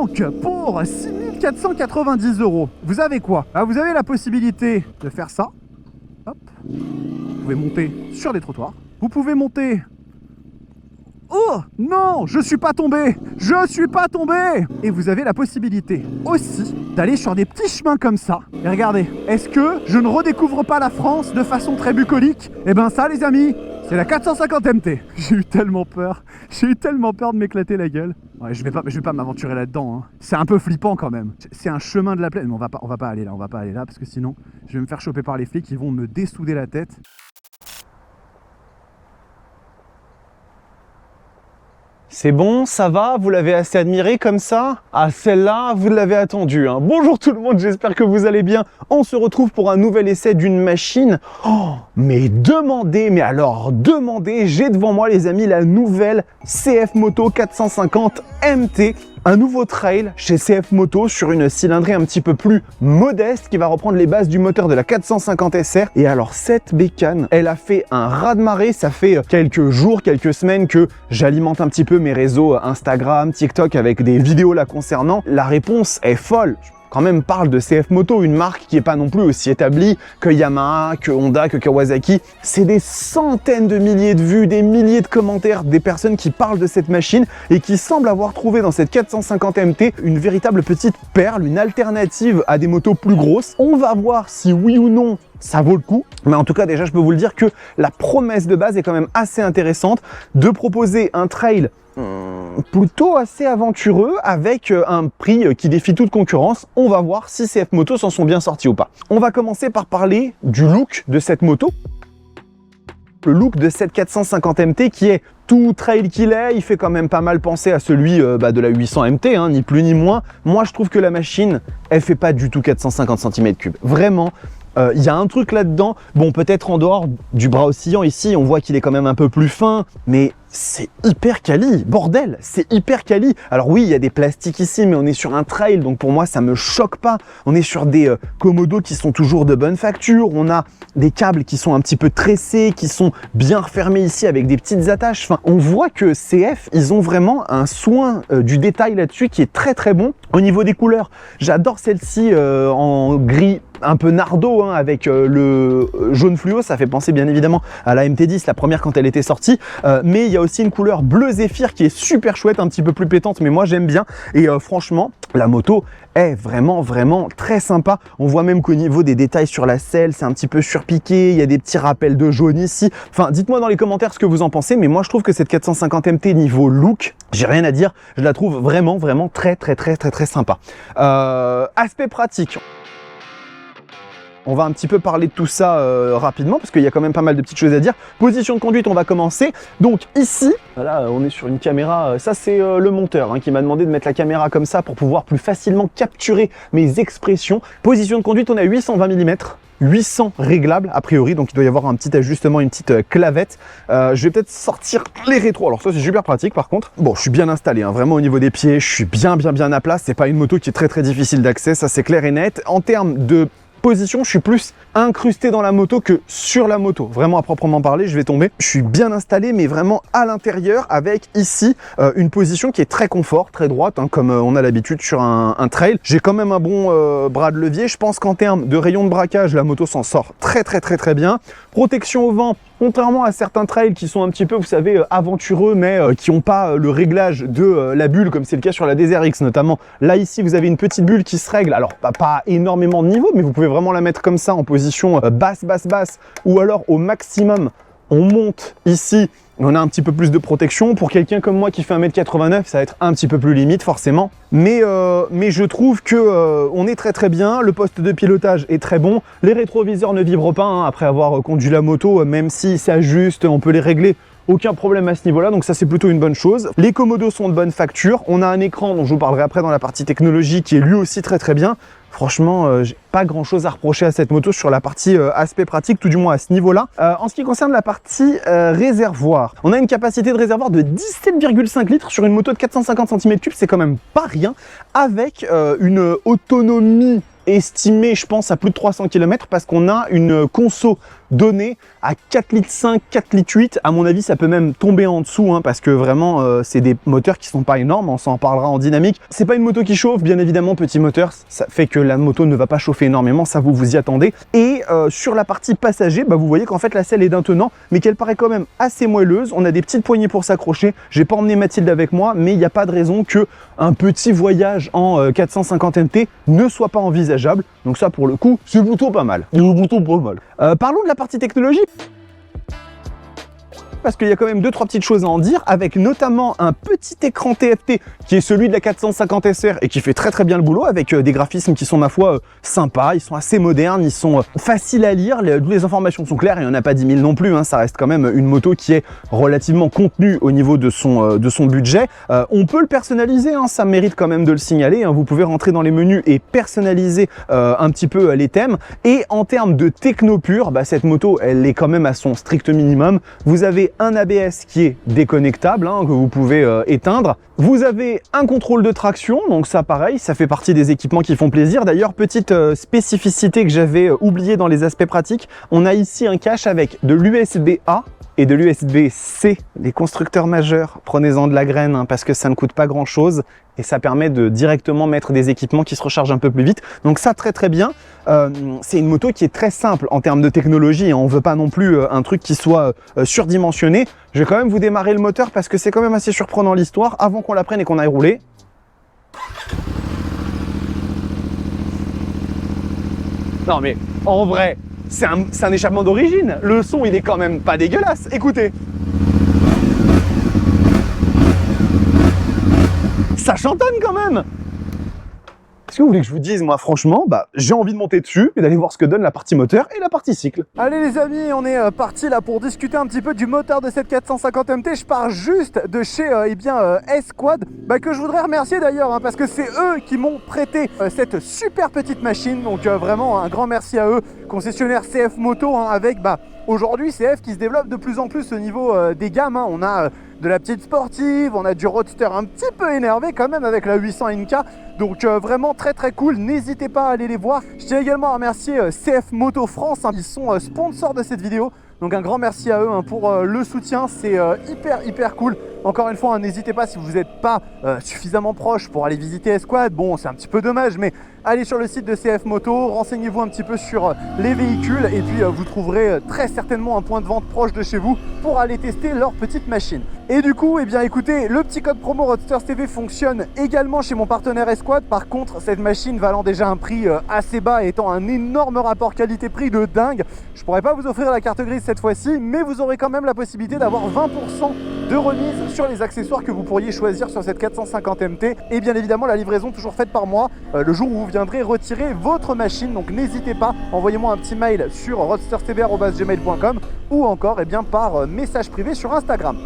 donc, pour 6490 €, vous avez quoi? Vous avez la possibilité de faire ça. Hop. Vous pouvez monter sur les trottoirs. Vous pouvez monter... Oh non, je suis pas tombé. Je suis pas tombé. Et vous avez la possibilité aussi d'aller sur des petits chemins comme ça. Et regardez, est-ce que je ne redécouvre pas la France de façon très bucolique? Eh ben ça les amis, c'est la 450 MT. J'ai eu tellement peur. J'ai eu tellement peur de m'éclater la gueule. Ouais, je vais pas m'aventurer là-dedans. Hein. C'est un peu flippant quand même. C'est un chemin de la plaine. Mais on va pas aller là. On va pas aller là parce que sinon, je vais me faire choper par les flics. Ils vont me dessouder la tête. C'est bon, ça va? Vous l'avez assez admiré comme ça? Ah, celle-là, vous l'avez attendue. Hein. Bonjour tout le monde, j'espère que vous allez bien. On se retrouve pour un nouvel essai d'une machine. Oh, mais demandez, j'ai devant moi les amis la nouvelle CF Moto 450 MT. Un nouveau trail chez CF Moto sur une cylindrée un petit peu plus modeste qui va reprendre les bases du moteur de la 450 SR. Et alors cette bécane, elle a fait un raz-de-marée. Ça fait quelques jours, quelques semaines que j'alimente un petit peu mes réseaux Instagram, TikTok avec des vidéos la concernant. La réponse est folle. Quand même parle de CF Moto, une marque qui n'est pas non plus aussi établie que Yamaha, que Honda, que Kawasaki. C'est des centaines de milliers de vues, des milliers de commentaires, des personnes qui parlent de cette machine et qui semblent avoir trouvé dans cette 450 MT une véritable petite perle, une alternative à des motos plus grosses. On va voir si oui ou non ça vaut le coup, mais en tout cas déjà je peux vous le dire que la promesse de base est quand même assez intéressante de proposer un trail plutôt assez aventureux avec un prix qui défie toute concurrence. On va voir si CF Moto s'en sont bien sortis ou pas. On va commencer par parler du look de cette moto. Le look de cette 450 MT qui est tout trail qu'il est, il fait quand même pas mal penser à celui de la 800 MT, hein, ni plus ni moins. Moi je trouve que la machine, elle fait pas du tout 450 cm3. Vraiment. Il y a un truc là-dedans, bon peut-être en dehors du bras oscillant ici, on voit qu'il est quand même un peu plus fin, mais c'est hyper quali, bordel, c'est hyper quali. Alors oui, il y a des plastiques ici, mais on est sur un trail, donc pour moi ça me choque pas. On est sur des Komodo qui sont toujours de bonne facture, on a des câbles qui sont un petit peu tressés, qui sont bien refermés ici avec des petites attaches. Enfin, on voit que CF, ils ont vraiment un soin du détail là-dessus qui est très très bon. Au niveau des couleurs, j'adore celle-ci en gris un peu nardo hein, avec le jaune fluo, ça fait penser bien évidemment à la MT10, la première quand elle était sortie, mais il y a aussi une couleur bleu zéphyr qui est super chouette, un petit peu plus pétante, mais moi j'aime bien. Et franchement, la moto est vraiment très sympa. On voit même qu'au niveau des détails sur la selle, c'est un petit peu surpiqué, il y a des petits rappels de jaune ici. Enfin, dites-moi dans les commentaires ce que vous en pensez, mais moi je trouve que cette 450 MT niveau look, j'ai rien à dire, je la trouve vraiment très sympa. Aspect pratique. On va un petit peu parler de tout ça rapidement parce qu'il y a quand même pas mal de petites choses à dire. Position de conduite, on va commencer. Donc ici, là on est sur une caméra, ça c'est le monteur hein, qui m'a demandé de mettre la caméra comme ça pour pouvoir plus facilement capturer mes expressions. Position de conduite, on a 820 mm. 800 réglables a priori, donc il doit y avoir un petit ajustement, une petite clavette. Je vais peut-être sortir les rétros, alors ça c'est super pratique par contre. Bon, je suis bien installé, hein, vraiment au niveau des pieds, je suis bien à plat. C'est pas une moto qui est très difficile d'accès, ça c'est clair et net. En termes de position, je suis plus incrusté dans la moto que sur la moto. Vraiment à proprement parler, je vais tomber. Je suis bien installé, mais vraiment à l'intérieur avec ici une position qui est très confort, très droite, hein, comme on a l'habitude sur un trail. J'ai quand même un bon bras de levier. Je pense qu'en termes de rayon de braquage, la moto s'en sort très bien. Protection au vent, contrairement à certains trails qui sont un petit peu, vous savez, aventureux, mais qui n'ont pas le réglage de la bulle, comme c'est le cas sur la DZR-X notamment. Là, ici, vous avez une petite bulle qui se règle. Alors, pas énormément de niveau, mais vous pouvez vraiment la mettre comme ça en position basse, ou alors au maximum, on monte ici. On a un petit peu plus de protection. Pour quelqu'un comme moi qui fait 1m89, ça va être un petit peu plus limite forcément. Mais je trouve que on est très bien. Le poste de pilotage est très bon. Les rétroviseurs ne vibrent pas hein, après avoir conduit la moto, même s'ils s'ajustent, on peut les régler. Aucun problème à ce niveau-là, donc ça c'est plutôt une bonne chose. Les Komodo sont de bonne facture. On a un écran dont je vous parlerai après dans la partie technologie qui est lui aussi très bien. Franchement, j'ai pas grand chose à reprocher à cette moto sur la partie aspect pratique, tout du moins à ce niveau-là. En ce qui concerne la partie réservoir, on a une capacité de réservoir de 17,5 litres sur une moto de 450 cm3, c'est quand même pas rien, avec une autonomie estimé, je pense, à plus de 300 km parce qu'on a une conso donnée à 4,5 litres, 4,8 litres. À mon avis, ça peut même tomber en dessous hein, parce que vraiment, c'est des moteurs qui sont pas énormes. On s'en parlera en dynamique. C'est pas une moto qui chauffe, bien évidemment, petit moteur. Ça fait que la moto ne va pas chauffer énormément. Ça, vous y attendez. Et sur la partie passager, bah, vous voyez qu'en fait, la selle est d'un tenant, mais qu'elle paraît quand même assez moelleuse. On a des petites poignées pour s'accrocher. J'ai pas emmené Mathilde avec moi, mais il n'y a pas de raison que un petit voyage en 450 MT ne soit pas envisageable. Donc ça, pour le coup, c'est plutôt pas mal. Parlons de la partie technologie. Parce qu'il y a quand même 2-3 petites choses à en dire, avec notamment un petit écran TFT qui est celui de la 450 SR et qui fait très bien le boulot, avec des graphismes qui sont ma foi sympas, ils sont assez modernes, ils sont faciles à lire, les informations sont claires, il n'y en a pas 10 000 non plus, hein, ça reste quand même une moto qui est relativement contenue au niveau de son budget. On peut le personnaliser, hein, ça mérite quand même de le signaler, hein, vous pouvez rentrer dans les menus et personnaliser un petit peu les thèmes, et en termes de techno pure, bah, cette moto elle est quand même à son strict minimum. Vous avez un ABS qui est déconnectable, hein, que vous pouvez éteindre. Vous avez un contrôle de traction, donc ça pareil, ça fait partie des équipements qui font plaisir. D'ailleurs, petite spécificité que j'avais oublié dans les aspects pratiques, on a ici un cache avec de l'USB-A et de l'USB-C. Les constructeurs majeurs, prenez-en de la graine hein, parce que ça ne coûte pas grand-chose et ça permet de directement mettre des équipements qui se rechargent un peu plus vite. Donc ça, très bien. C'est une moto qui est très simple en termes de technologie. On ne veut pas non plus un truc qui soit surdimensionné. Je vais quand même vous démarrer le moteur parce que c'est quand même assez surprenant l'histoire avant qu'on la prenne et qu'on aille rouler. Non mais en vrai, c'est un échappement d'origine. Le son, il est quand même pas dégueulasse. Écoutez. Ça chantonne quand même. Qu'est-ce que vous voulez que je vous dise? Moi, franchement, bah, j'ai envie de monter dessus et d'aller voir ce que donne la partie moteur et la partie cycle. Allez les amis, on est parti là pour discuter un petit peu du moteur de cette 450 MT. Je pars juste de chez S-Quad, que je voudrais remercier d'ailleurs, hein, parce que c'est eux qui m'ont prêté cette super petite machine. Donc vraiment un grand merci à eux. Concessionnaire CF Moto, hein, avec aujourd'hui CF qui se développe de plus en plus au niveau des gammes. Hein. On a de la petite sportive, on a du roadster un petit peu énervé quand même avec la 800 NK. Donc vraiment très cool, n'hésitez pas à aller les voir. Je tiens également à remercier CF Moto France, hein, ils sont sponsors de cette vidéo. Donc un grand merci à eux hein, pour le soutien, c'est hyper cool. Encore une fois, hein, n'hésitez pas si vous n'êtes pas suffisamment proche pour aller visiter S-Quad. Bon, c'est un petit peu dommage, mais allez sur le site de CF Moto, renseignez-vous un petit peu sur les véhicules et puis vous trouverez très certainement un point de vente proche de chez vous pour aller tester leur petite machine. Et du coup, eh bien écoutez, le petit code promo Roadsters TV fonctionne également chez mon partenaire S-Quad. Par contre, cette machine valant déjà un prix assez bas, étant un énorme rapport qualité-prix de dingue, je pourrais pas vous offrir la carte grise cette fois-ci, mais vous aurez quand même la possibilité d'avoir 20% de remise sur les accessoires que vous pourriez choisir sur cette 450 MT. Et bien évidemment, la livraison toujours faite par moi le jour où vous viendrez retirer votre machine. Donc n'hésitez pas, envoyez-moi un petit mail sur roadsterstv@gmail.com ou encore par message privé sur Instagram.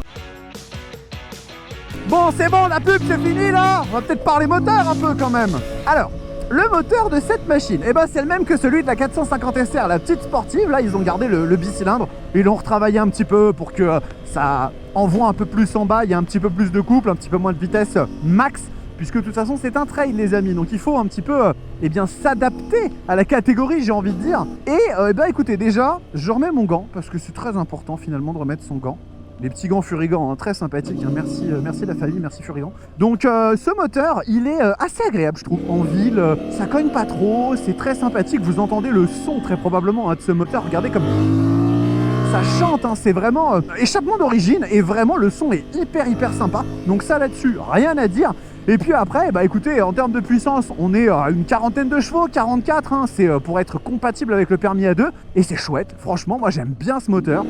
Bon, c'est bon, la pub, c'est fini là. On va peut-être parler moteur un peu quand même. Alors, le moteur de cette machine, c'est le même que celui de la 450 SR, la petite sportive. Là, ils ont gardé le bicylindre. Ils l'ont retravaillé un petit peu pour que ça envoie un peu plus en bas. Il y a un petit peu plus de couple, un petit peu moins de vitesse max. Puisque de toute façon, c'est un trail, les amis. Donc, il faut un petit peu s'adapter à la catégorie, j'ai envie de dire. Et écoutez, déjà, je remets mon gant. Parce que c'est très important, finalement, de remettre son gant. Les petits gants Furigan, hein, très sympathiques, hein. Merci la famille, merci Furigan. Donc ce moteur, il est assez agréable je trouve, en ville, ça cogne pas trop, c'est très sympathique, vous entendez le son très probablement hein, de ce moteur, regardez comme ça chante, hein, c'est vraiment échappement d'origine et vraiment le son est hyper sympa. Donc ça là-dessus, rien à dire. Et puis après, écoutez, en termes de puissance, on est à une quarantaine de chevaux, 44, hein, c'est pour être compatible avec le permis A2, et c'est chouette, franchement, moi j'aime bien ce moteur.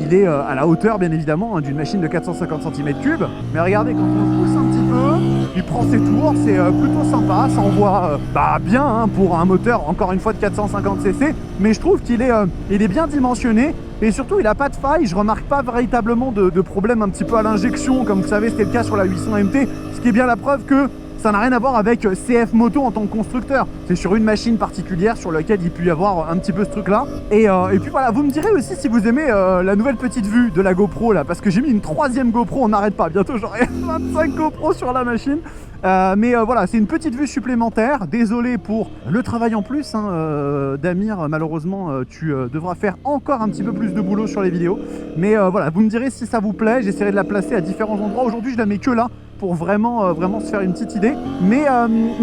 Il est à la hauteur, bien évidemment, hein, d'une machine de 450 cm3, mais regardez, quand on le pousse un petit peu, il prend ses tours, c'est plutôt sympa, ça envoie bien hein, pour un moteur, encore une fois, de 450 cc, mais je trouve qu'il est, il est bien dimensionné, et surtout il n'a pas de faille, je remarque pas véritablement de problème un petit peu à l'injection, comme vous savez c'était le cas sur la 800 MT, ce qui est bien la preuve que Ça n'a rien à voir avec CF Moto en tant que constructeur. C'est sur une machine particulière sur laquelle il peut y avoir un petit peu ce truc-là. Et puis voilà, vous me direz aussi si vous aimez la nouvelle petite vue de la GoPro là, parce que j'ai mis une 3e GoPro, on n'arrête pas. Bientôt j'aurai 25 GoPro sur la machine. Mais voilà, c'est une petite vue supplémentaire. Désolé pour le travail en plus, hein, Damir, malheureusement, tu devras faire encore un petit peu plus de boulot sur les vidéos. Mais voilà, vous me direz si ça vous plaît. J'essaierai de la placer à différents endroits. Aujourd'hui, je la mets que là pour vraiment, vraiment se faire une petite idée. Mais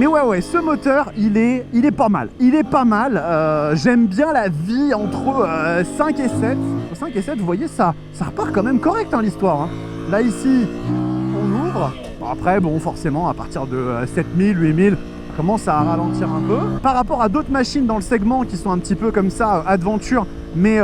ouais, ce moteur, il est pas mal. Il est pas mal. J'aime bien la vie entre 5 et 7. 5 et 7, vous voyez, ça repart quand même correct, hein, l'histoire. Hein. Là, ici, on ouvre. Après, bon, forcément, à partir de 7000, 8000, ça commence à ralentir un peu. Par rapport à d'autres machines dans le segment qui sont un petit peu comme ça, Adventure, mais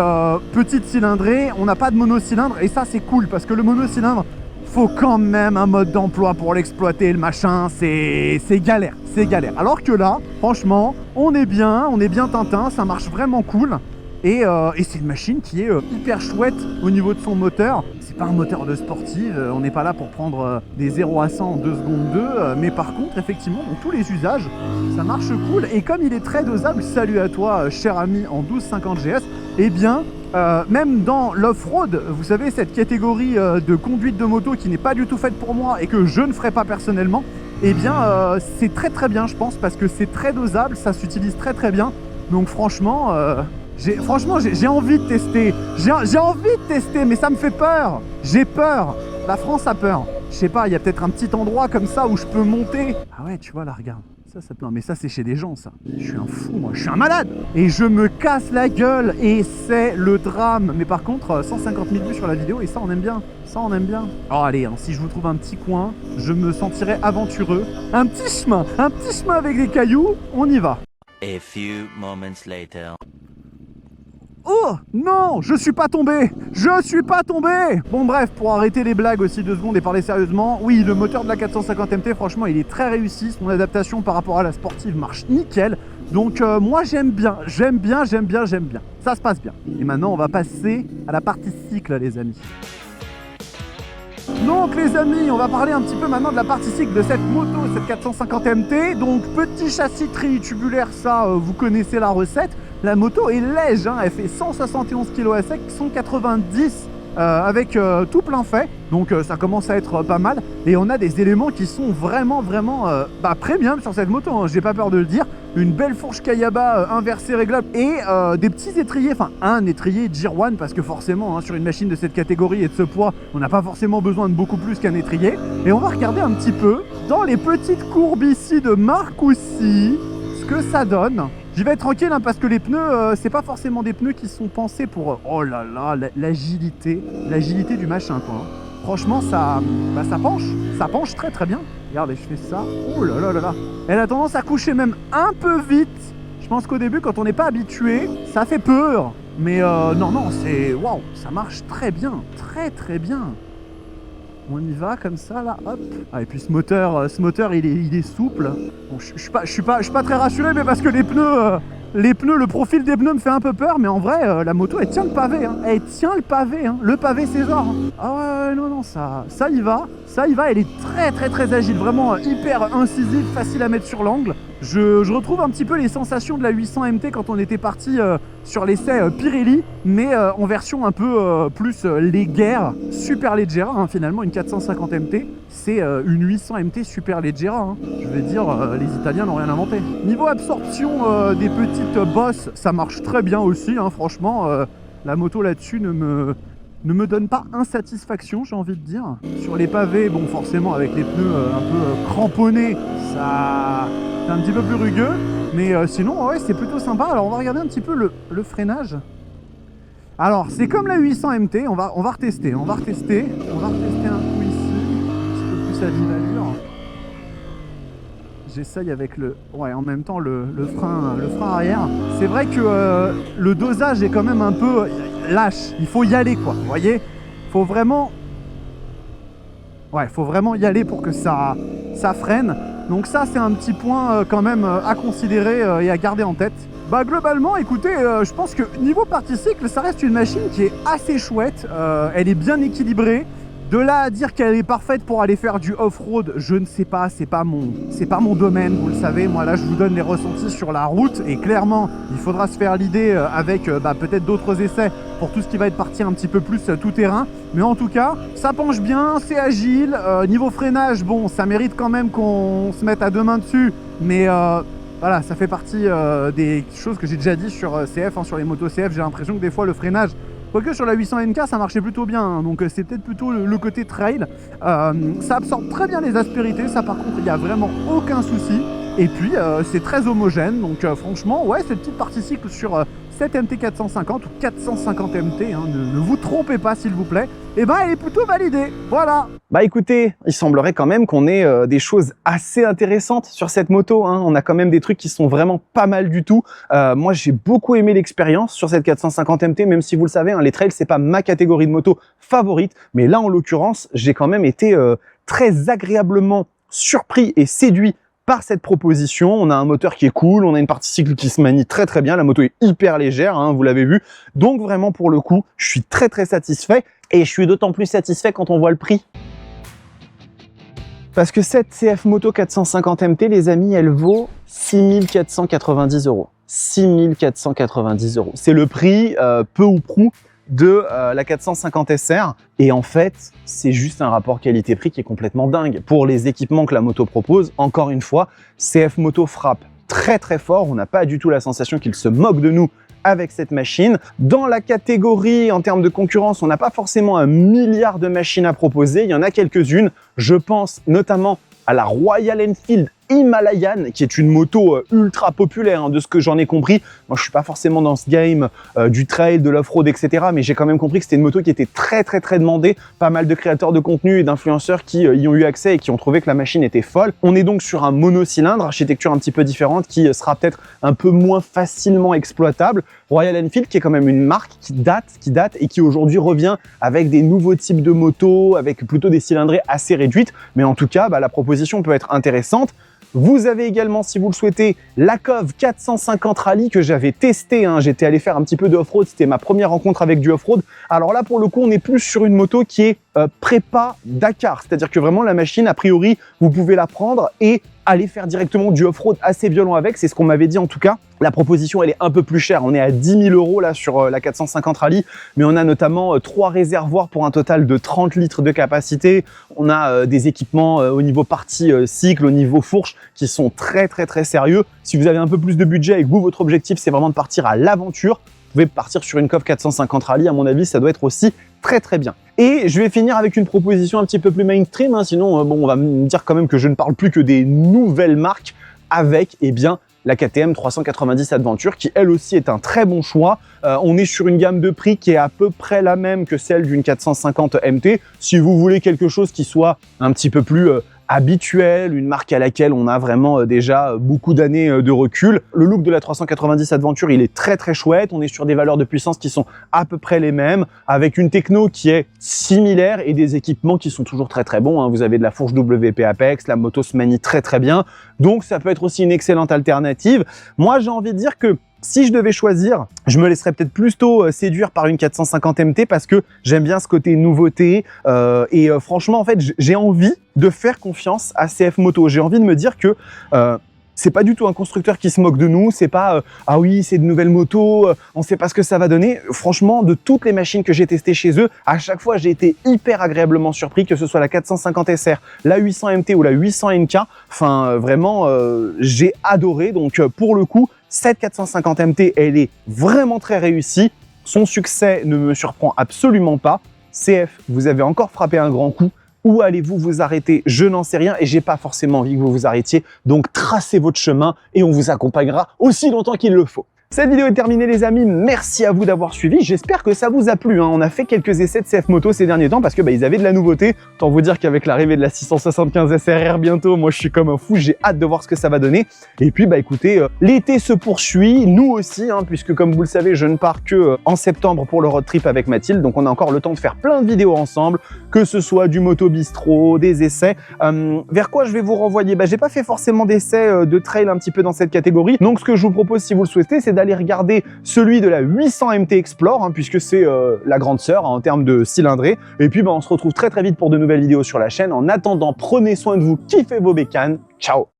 petite cylindrée, on n'a pas de monocylindre. Et ça, c'est cool, parce que le monocylindre, faut quand même un mode d'emploi pour l'exploiter, le machin, c'est galère, c'est galère. Alors que là, franchement, on est bien Tintin, ça marche vraiment cool. Et c'est une machine qui est hyper chouette au niveau de son moteur. C'est pas un moteur de sportive, on n'est pas là pour prendre des 0 à 100 en 2 secondes 2, mais par contre, effectivement, dans tous les usages, ça marche cool. Et comme il est très dosable, salut à toi, cher ami en 1250 GS, eh bien, même dans l'off-road, vous savez, cette catégorie de conduite de moto qui n'est pas du tout faite pour moi et que je ne ferai pas personnellement, eh bien, c'est très très bien, je pense, parce que c'est très dosable, ça s'utilise très très bien. Donc franchement... j'ai envie de tester. J'ai envie de tester, mais ça me fait peur. J'ai peur. La France a peur. Je sais pas, il y a peut-être un petit endroit comme ça où je peux monter. Ah ouais, tu vois là, regarde. Non, mais ça, c'est chez des gens, ça. Je suis un fou, moi. Je suis un malade. Et je me casse la gueule. Et c'est le drame. Mais par contre, 150 000 vues sur la vidéo. Et ça, on aime bien. Ça, on aime bien. Oh, allez, hein, si je vous trouve un petit coin, je me sentirai aventureux. Un petit chemin avec des cailloux. On y va. A few moments later. Oh non, je suis pas tombé. Bon bref, pour arrêter les blagues aussi 2 secondes et parler sérieusement, oui, le moteur de la 450 MT, franchement, il est très réussi. Son adaptation par rapport à la sportive marche nickel. Donc moi, j'aime bien. Ça se passe bien. Et maintenant, on va passer à la partie cycle, les amis. Donc les amis, on va parler un petit peu maintenant de la partie cycle de cette moto, cette 450 MT. Donc petit châssis tritubulaire, ça, vous connaissez la recette. La moto est lège, hein, elle fait 171 kg à sec, 190 avec tout plein fait. Donc ça commence à être pas mal. Et on a des éléments qui sont vraiment premium sur cette moto, hein, j'ai pas peur de le dire. Une belle fourche Kayaba inversée réglable et des petits étriers, enfin un étrier Gir1 parce que forcément hein, sur une machine de cette catégorie et de ce poids, on n'a pas forcément besoin de beaucoup plus qu'un étrier. Et on va regarder un petit peu dans les petites courbes ici de Marcoussis ce que ça donne. J'y vais tranquille hein, parce que les pneus, c'est pas forcément des pneus qui sont pensés pour... oh là là, l'agilité du machin quoi. Franchement, ça penche très très bien. Regardez, je fais ça. Oh là là là là. Elle a tendance à coucher même un peu vite. Je pense qu'au début, quand on n'est pas habitué, ça fait peur. Mais non, c'est... waouh, ça marche très bien. Très bien. On y va comme ça là, hop. Ah, et puis ce moteur il est souple. Bon, je suis pas très rassuré, mais parce que les pneus, le profil des pneus me fait un peu peur, mais en vrai, la moto elle tient le pavé, hein. Elle tient le pavé, hein. Le pavé César. Hein. Ah ouais, non, ça y va. Elle est très agile, vraiment hyper incisive, facile à mettre sur l'angle. Je retrouve un petit peu les sensations de la 800 MT quand on était parti sur l'essai Pirelli, mais en version un peu plus légère, super leggera, hein, finalement une 450 MT, c'est une 800 MT super leggera, hein. Je veux dire, les Italiens n'ont rien inventé. Niveau absorption des petites bosses, ça marche très bien aussi, hein, franchement, la moto là-dessus ne me donne pas insatisfaction, j'ai envie de dire. Sur les pavés, bon forcément avec les pneus un peu cramponnés, ça c'est un petit peu plus rugueux, mais sinon ouais c'est plutôt sympa. Alors on va regarder un petit peu le freinage. Alors c'est comme la 800 MT, on va retester un coup ici, un petit peu plus à vive allure. J'essaye avec en même temps le frein arrière. C'est vrai que le dosage est quand même un peu lâche, il faut y aller quoi, vous voyez, faut vraiment y aller pour que ça freine. Donc ça c'est un petit point quand même à considérer et à garder en tête. Bah globalement écoutez, je pense que niveau partie cycle ça reste une machine qui est assez chouette, elle est bien équilibrée, De là à dire qu'elle est parfaite pour aller faire du off-road, je ne sais pas, c'est pas mon domaine, vous le savez. Moi là, je vous donne les ressentis sur la route et clairement, il faudra se faire l'idée avec peut-être d'autres essais pour tout ce qui va être parti un petit peu plus tout terrain. Mais en tout cas, ça penche bien, c'est agile. Niveau freinage, bon, ça mérite quand même qu'on se mette à deux mains dessus, mais voilà, ça fait partie des choses que j'ai déjà dit sur CF, sur les motos CF. J'ai l'impression que des fois le freinage, quoique sur la 800 NK ça marchait plutôt bien, hein, donc c'est peut-être plutôt le côté trail. Ça absorbe très bien les aspérités, ça par contre il n'y a vraiment aucun souci. Et puis c'est très homogène, donc franchement ouais, cette petite partie cycle sur cette MT 450 ou 450 MT, hein, ne vous trompez pas s'il vous plaît, et elle est plutôt validée, voilà. Bah écoutez, il semblerait quand même qu'on ait des choses assez intéressantes sur cette moto, hein. On a quand même des trucs qui sont vraiment pas mal du tout. Moi j'ai beaucoup aimé l'expérience sur cette 450 MT, même si vous le savez, hein, les trails c'est pas ma catégorie de moto favorite, mais là en l'occurrence j'ai quand même été très agréablement surpris et séduit par cette proposition. On a un moteur qui est cool, on a une partie cycle qui se manie très très bien, la moto est hyper légère, hein, vous l'avez vu. Donc vraiment pour le coup, je suis très très satisfait et je suis d'autant plus satisfait quand on voit le prix. Parce que cette CF Moto 450 MT, les amis, elle vaut 6 490 €. 6 490 €. C'est le prix, peu ou prou, de la 450 SR. Et en fait, c'est juste un rapport qualité-prix qui est complètement dingue. Pour les équipements que la moto propose, encore une fois, CF Moto frappe très très fort. On n'a pas du tout la sensation qu'il se moque de nous avec cette machine. Dans la catégorie, en termes de concurrence, on n'a pas forcément un milliard de machines à proposer. Il y en a quelques-unes. Je pense notamment à la Royal Enfield Himalayan, qui est une moto ultra populaire, hein, de ce que j'en ai compris. Moi, je suis pas forcément dans ce game du trail, de l'off-road, etc. Mais j'ai quand même compris que c'était une moto qui était très, très, très demandée. Pas mal de créateurs de contenu et d'influenceurs qui y ont eu accès et qui ont trouvé que la machine était folle. On est donc sur un monocylindre, architecture un petit peu différente, qui sera peut-être un peu moins facilement exploitable. Royal Enfield, qui est quand même une marque qui date et qui aujourd'hui revient avec des nouveaux types de motos, avec plutôt des cylindrées assez réduites. Mais en tout cas, la proposition peut être intéressante. Vous avez également, si vous le souhaitez, la COV 450 Rally que j'avais testé, hein. J'étais allé faire un petit peu de off-road, c'était ma première rencontre avec du off-road. Alors là, pour le coup, on est plus sur une moto qui est prépa Dakar, c'est-à-dire que vraiment la machine, a priori, vous pouvez la prendre et aller faire directement du off-road assez violent avec, c'est ce qu'on m'avait dit en tout cas. La proposition, elle est un peu plus chère, on est à 10 000 € là sur la 450 Rally, mais on a notamment 3 réservoirs pour un total de 30 litres de capacité. On a des équipements au niveau partie cycle, au niveau fourche, qui sont très très très sérieux. Si vous avez un peu plus de budget et que vous, votre objectif, c'est vraiment de partir à l'aventure, vous pouvez partir sur une COV 450 Rally, à mon avis, ça doit être aussi très très bien. Et je vais finir avec une proposition un petit peu plus mainstream, hein, sinon bon, on va me dire quand même que je ne parle plus que des nouvelles marques avec, eh bien, la KTM 390 Adventure, qui elle aussi est un très bon choix. On est sur une gamme de prix qui est à peu près la même que celle d'une 450 MT. Si vous voulez quelque chose qui soit un petit peu plus habituel, une marque à laquelle on a vraiment déjà beaucoup d'années de recul. Le look de la 390 Adventure, il est très très chouette. On est sur des valeurs de puissance qui sont à peu près les mêmes, avec une techno qui est similaire et des équipements qui sont toujours très très bons, hein. Vous avez de la fourche WP Apex, la moto se manie très très bien, donc ça peut être aussi une excellente alternative. Moi, j'ai envie de dire que si je devais choisir, je me laisserais peut-être plutôt séduire par une 450 MT parce que j'aime bien ce côté nouveauté et franchement, en fait, j'ai envie de faire confiance à CF Moto. J'ai envie de me dire que c'est pas du tout un constructeur qui se moque de nous, c'est pas ah oui, c'est de nouvelles motos, on sait pas ce que ça va donner. Franchement, de toutes les machines que j'ai testées chez eux, à chaque fois j'ai été hyper agréablement surpris, que ce soit la 450 SR, la 800 MT ou la 800 NK. Enfin, vraiment, j'ai adoré. Donc pour le coup, cette 450 MT, elle est vraiment très réussie. Son succès ne me surprend absolument pas. CF, vous avez encore frappé un grand coup. Où allez-vous vous arrêter? Je n'en sais rien et j'ai pas forcément envie que vous vous arrêtiez. Donc tracez votre chemin et on vous accompagnera aussi longtemps qu'il le faut. Cette vidéo est terminée les amis, merci à vous d'avoir suivi, j'espère que ça vous a plu, hein. On a fait quelques essais de CF Moto ces derniers temps parce que ils avaient de la nouveauté. Autant vous dire qu'avec l'arrivée de la 675 SRR bientôt, moi je suis comme un fou, j'ai hâte de voir ce que ça va donner. Et puis écoutez, l'été se poursuit, nous aussi, hein, puisque comme vous le savez, je ne pars que en septembre pour le road trip avec Mathilde, donc on a encore le temps de faire plein de vidéos ensemble, que ce soit du moto bistrot, des essais. Vers quoi je vais vous renvoyer? J'ai pas fait forcément d'essais de trail un petit peu dans cette catégorie, donc ce que je vous propose si vous le souhaitez, c'est d'aller regarder celui de la 800 MT Explore, hein, puisque c'est la grande sœur hein, en termes de cylindrée. Et puis on se retrouve très vite pour de nouvelles vidéos sur la chaîne. En attendant, prenez soin de vous, kiffez vos bécanes. Ciao!